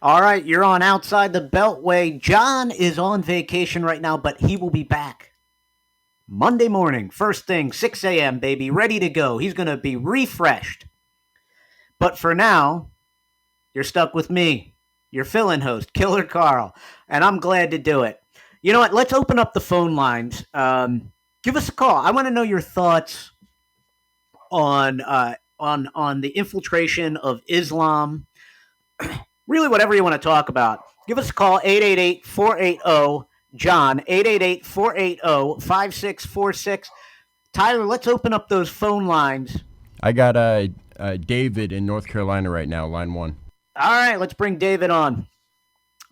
All right, you're on Outside the Beltway. John is on vacation right now, but he will be back Monday morning, first thing, 6 a.m., baby, ready to go. He's going to be refreshed. But for now, you're stuck with me, your fill-in host, Killer Carl, and I'm glad to do it. You know what? Let's open up the phone lines. Give us a call. I want to know your thoughts on the infiltration of Islam. Really, whatever you want to talk about. Give us a call, 888-480-JOHN, 888-480-5646. Tyler, let's open up those phone lines. I got David in North Carolina right now, line 1. All right, let's bring David on.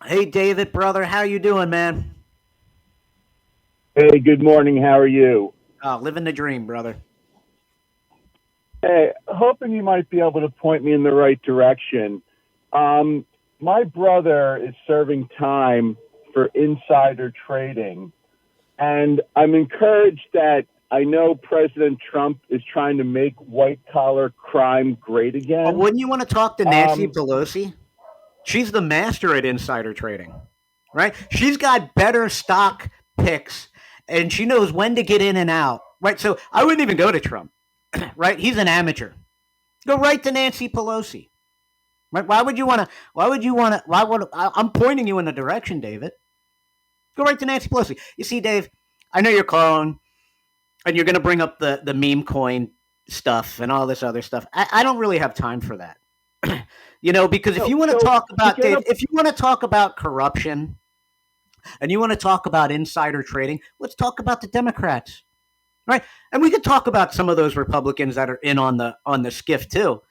Hey, David, brother, how you doing, man? Hey, good morning. How are you? Living the dream, brother. Hey, hoping you might be able to point me in the right direction. My brother is serving time for insider trading, and I'm encouraged that I know President Trump is trying to make white-collar crime great again. Wouldn't you want to talk to Nancy Pelosi? She's the master at insider trading, right? She's got better stock picks, and she knows when to get in and out, right? So I wouldn't even go to Trump, right? He's an amateur. Go right to Nancy Pelosi. Right? Why would you want to? I'm pointing you in the direction, David. Go right to Nancy Pelosi. You see, Dave, I know you're calling, and you're going to bring up the meme coin stuff and all this other stuff. I don't really have time for that. Because if you want to talk about, Dave, if you want to talk about corruption, and you want to talk about insider trading, let's talk about the Democrats, right? And we could talk about some of those Republicans that are in on the skiff too.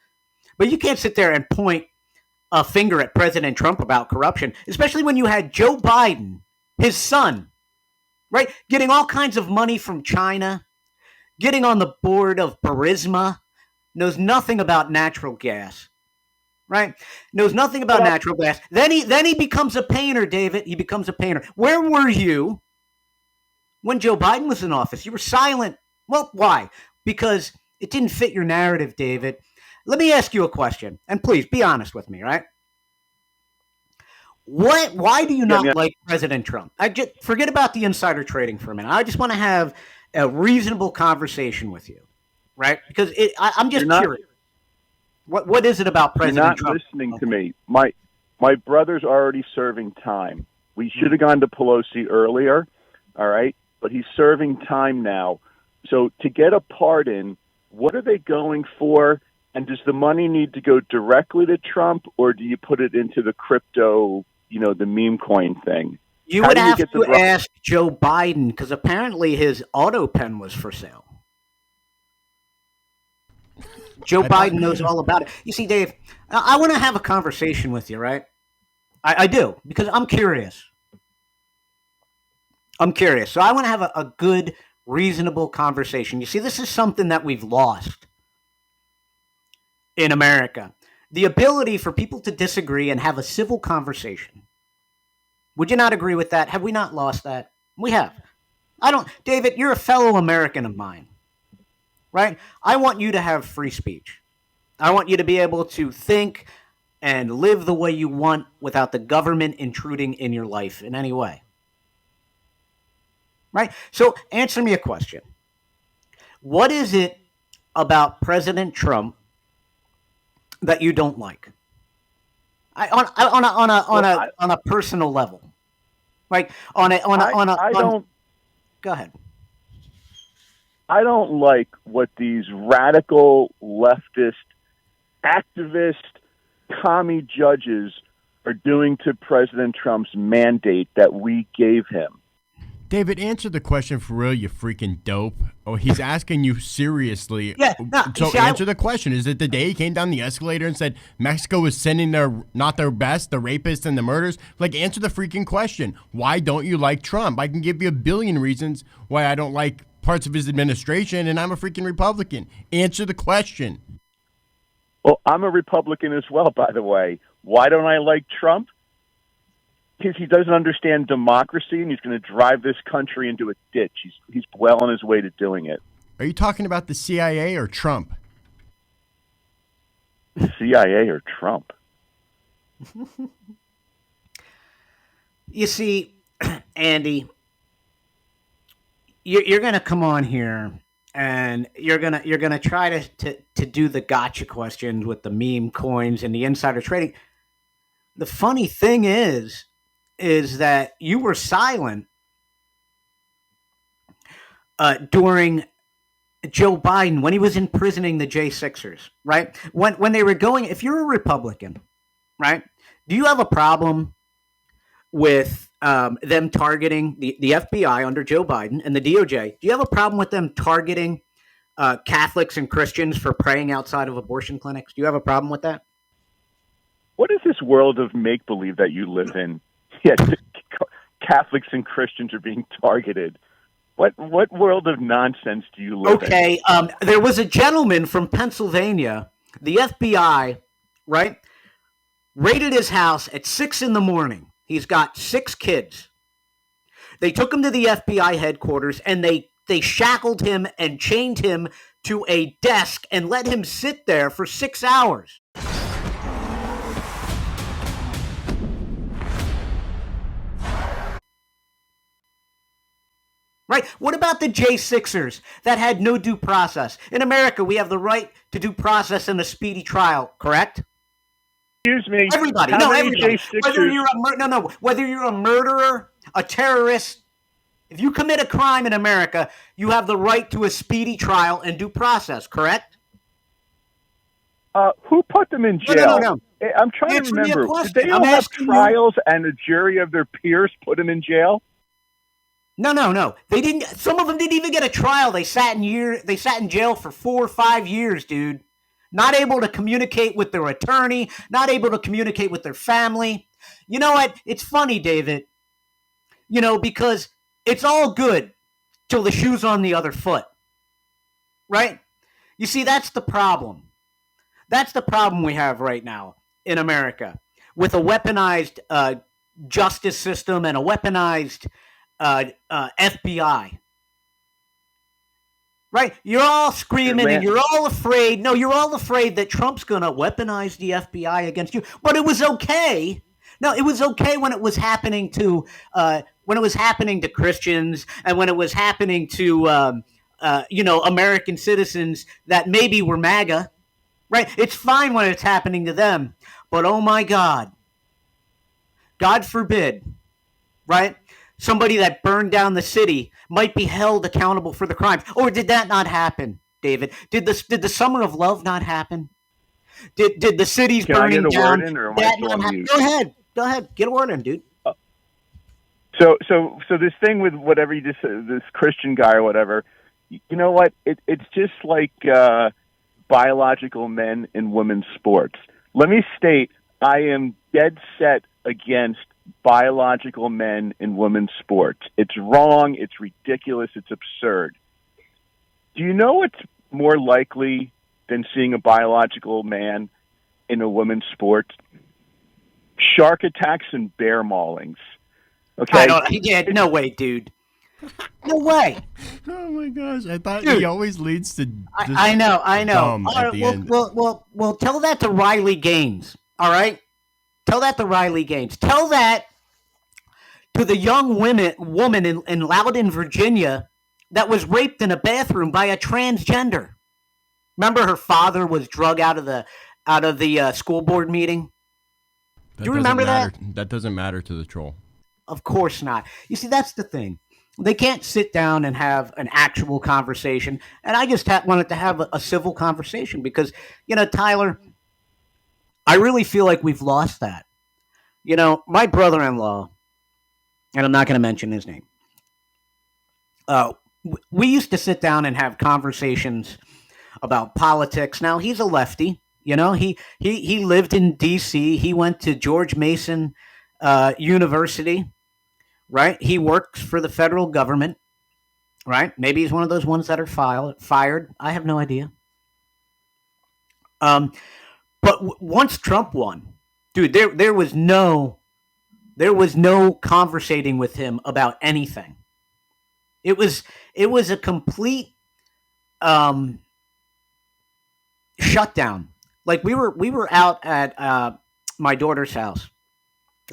But you can't sit there and point a finger at President Trump about corruption, especially when you had Joe Biden, his son, right, getting all kinds of money from China, getting on the board of Burisma, knows nothing about natural gas, right? Knows nothing about natural gas. Then he becomes a painter, David. He becomes a painter. Where were you when Joe Biden was in office? You were silent. Well, why? Because it didn't fit your narrative, David. Let me ask you a question, and please be honest with me, right? Why do you not like President Trump? Forget about the insider trading for a minute. I just want to have a reasonable conversation with you, right? Because I'm just curious. What is it about President Trump? You're not listening to me. My brother's already serving time. We should have gone to Pelosi earlier, all right? But he's serving time now. So to get a pardon, what are they going for? And does the money need to go directly to Trump, or do you put it into the crypto, the meme coin thing? You would have to ask Joe Biden, because apparently his auto pen was for sale. Joe Biden knows all about it. You see, Dave, I want to have a conversation with you, right? I do, because I'm curious. So I want to have a good, reasonable conversation. You see, this is something that we've lost in America. The ability for people to disagree and have a civil conversation. Would you not agree with that? Have we not lost that? We have. David, you're a fellow American of mine, right? I want you to have free speech. I want you to be able to think and live the way you want without the government intruding in your life in any way. Right? So answer me a question. What is it about President Trump that you don't like? On a personal level, right? Go ahead. I don't like what these radical leftist activist commie judges are doing to President Trump's mandate that we gave him. David, answer the question for real, you freaking dope. Oh, he's asking you seriously. Yeah. No, answer the question. Is it the day he came down the escalator and said Mexico is sending not their best, the rapists and the murders? Answer the freaking question. Why don't you like Trump? I can give you a billion reasons why I don't like parts of his administration, and I'm a freaking Republican. Answer the question. Well, I'm a Republican as well, by the way. Why don't I like Trump? Because he doesn't understand democracy, and he's going to drive this country into a ditch. He's well on his way to doing it. Are you talking about the CIA or Trump? CIA or Trump? You see, Andy, you're going to come on here and you're gonna try to do the gotcha questions with the meme coins and the insider trading. The funny thing is that you were silent during Joe Biden when he was imprisoning the J6ers, right? When they were going, if you're a Republican, right, do you have a problem with them targeting the FBI under Joe Biden and the DOJ? Do you have a problem with them targeting Catholics and Christians for praying outside of abortion clinics? Do you have a problem with that? What is this world of make believe that you live in? Yet Catholics and Christians are being targeted. What world of nonsense do you live in? Okay, there was a gentleman from Pennsylvania. The FBI, right, raided his house at 6 a.m. He's got 6 kids. They took him to the FBI headquarters and they shackled him and chained him to a desk and let him sit there for 6 hours. Right? What about the J6ers that had no due process? In America, we have the right to due process and a speedy trial, correct? Excuse me. Everybody, no, everybody. Whether you're a murderer, a terrorist, if you commit a crime in America, you have the right to a speedy trial and due process, correct? Who put them in jail? No. I'm trying Answer to me a remember. question. Did they all have trials and a jury of their peers put them in jail? No. They didn't. Some of them didn't even get a trial. They sat in jail for 4 or 5 years, dude. Not able to communicate with their attorney, not able to communicate with their family. You know what? It's funny, David. Because it's all good till the shoe's on the other foot. Right? You see, that's the problem. That's the problem we have right now in America with a weaponized justice system and a weaponized FBI. Right? You're all screaming and you're all afraid. No, you're all afraid that Trump's going to weaponize the FBI against you. But it was okay. No, it was okay when it was happening to Christians and when it was happening to American citizens that maybe were MAGA. Right? It's fine when it's happening to them. But oh my God. God forbid. Right? Somebody that burned down the city might be held accountable for the crimes. Or did that not happen, David? Did the Summer of Love not happen? Did the cities burning down? That not happen? Go ahead. Get a word in, dude. So this thing with whatever you just said, this Christian guy or whatever, you know what? It's just like biological men in women's sports. Let me state, I am dead set against biological men in women's sports. It's wrong, it's ridiculous, it's absurd. Do you know what's more likely than seeing a biological man in a women's sport? Shark attacks and bear maulings. Okay? No way, dude. No way. Oh my gosh! I thought he always leads to. I know. Dumb at the end. Well, tell that to Riley Gaines. All right, tell that to Riley Gaines. Tell that to the young woman in Loudoun, Virginia, that was raped in a bathroom by a transgender. Remember, her father was drug out of the school board meeting. Do you remember that? That doesn't matter to the troll. Of course not. You see, that's the thing. They can't sit down and have an actual conversation. And I just wanted to have a civil conversation because, Tyler, I really feel like we've lost that. My brother-in-law, and I'm not going to mention his name, we used to sit down and have conversations about politics. Now, he's a lefty. He lived in D.C. He went to George Mason University. Right? He works for the federal government, right? Maybe he's one of those ones that are fired. I have no idea. But once Trump won, dude, there was no conversating with him about anything. It was a complete shutdown. Like we were out at my daughter's house.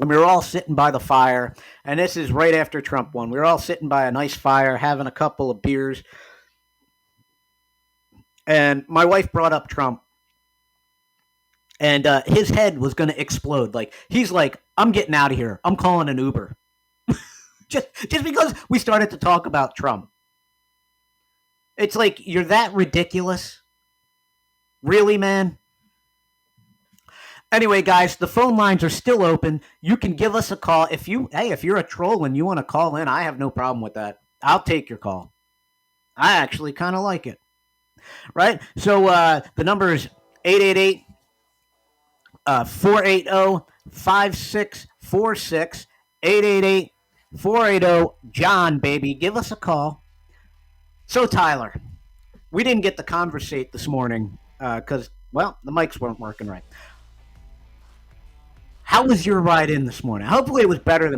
and we were all sitting by the fire. And this is right after Trump won. We were all sitting by a nice fire, having a couple of beers. And my wife brought up Trump, and his head was going to explode. Like he's like, "I'm getting out of here. I'm calling an Uber." just because we started to talk about Trump. It's like you're that ridiculous, really, man. Anyway, guys, the phone lines are still open. You can give us a call if you're a troll and you want to call in. I have no problem with that. I'll take your call. I actually kind of like it. Right? So the number is 888 480 5646. 888 480 John, baby. Give us a call. So, Tyler, we didn't get to conversate this morning because, well, the mics weren't working right. How was your ride in this morning? Hopefully, it was better than